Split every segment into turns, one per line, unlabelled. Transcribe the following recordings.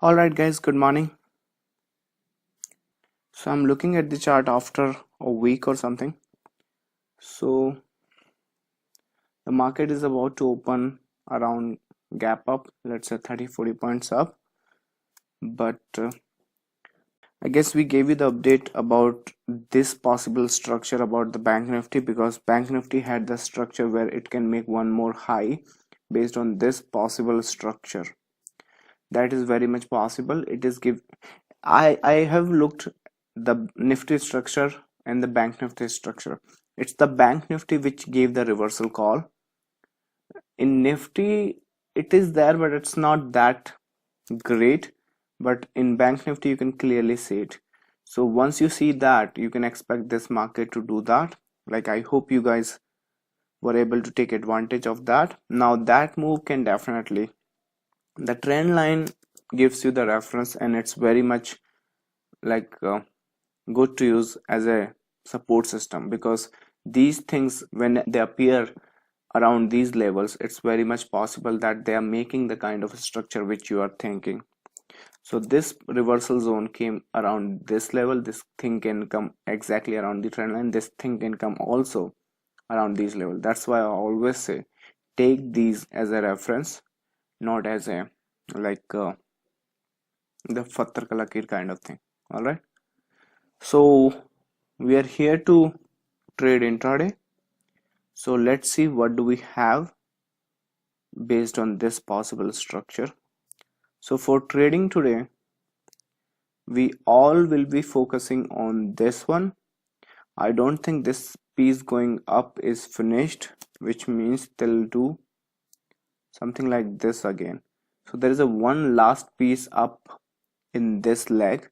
Alright guys, good morning. So I'm looking at the chart after a week or something. So the market is about to open around gap up, let's say 30-40 points up. But I guess we gave you the update about this possible structure about the Bank Nifty, because Bank Nifty had the structure where it can make one more high based on this possible structure. That is very much possible. It is I have looked the Nifty structure and the Bank Nifty structure. It's the Bank Nifty which gave the reversal call. In Nifty it is there, but it's not that great. But in Bank Nifty you can clearly see it. So once you see that, you can expect this market to do that. Like, I hope you guys were able to take advantage of that. Now that move can definitely, the trend line gives you the reference, and it's very much like good to use as a support system, because these things, when they appear around these levels, it's very much possible that they are making the kind of structure which you are thinking. So this reversal zone came around this level. This thing can come exactly around the trend line. This thing can come also around these levels. That's why I always say take these as a reference, not as a like the Fattar ka Lakir kind of thing. All right, so we are here to trade intraday. So let's see what do we have based on this possible structure. So for trading today, we all will be focusing on this one. I don't think this piece going up is finished, which means they'll do something like this again. So there is a one last piece up in this leg,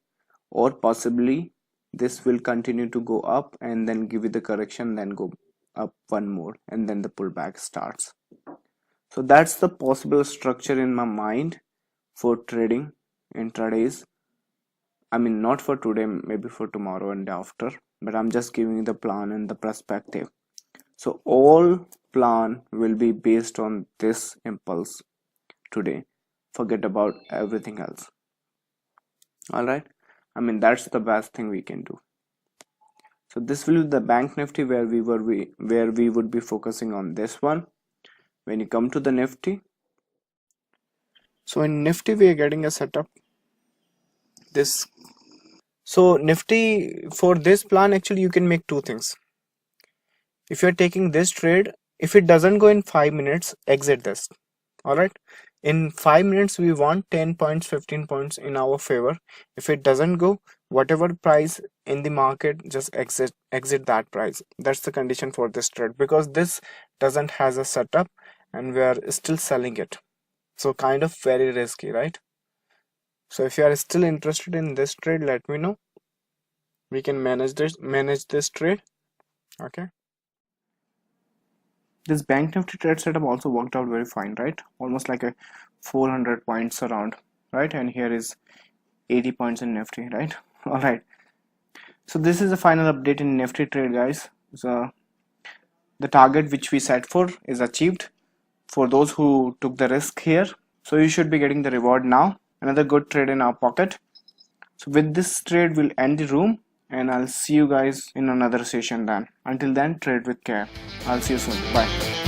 or possibly this will continue to go up and then give you the correction, then go up one more, and then the pullback starts. So that's the possible structure in my mind for trading intradays. I mean, not for today, maybe for tomorrow and after, but I'm just giving you the plan and the perspective. So all plan will be based on this impulse today. Forget about everything else. All right, I mean, that's the best thing we can do. So this will be the Bank Nifty, where we would be focusing on this one. When you come to the Nifty, so in Nifty we are getting a setup this. So Nifty, for this plan, actually you can make two things. If you're taking this trade, if it doesn't go in 5 minutes, exit this. All right, in 5 minutes we want 10 points, 15 points in our favor. If it doesn't go, whatever price in the market, just exit that price. That's the condition for this trade, because this doesn't has a setup and we are still selling it, so kind of very risky, right? So if you are still interested in this trade, let me know. We can manage this trade. Okay, this Bank Nifty trade setup also worked out very fine, right? Almost like a 400 points around, right? And here is 80 points in Nifty, right? All right, so this is the final update in Nifty trade, guys. So the target which we set for is achieved for those who took the risk here. So you should be getting the reward now. Another good trade in our pocket. So with this trade, we'll end the room, and I'll see you guys in another session then. Until then, trade with care. I'll see you soon. Bye.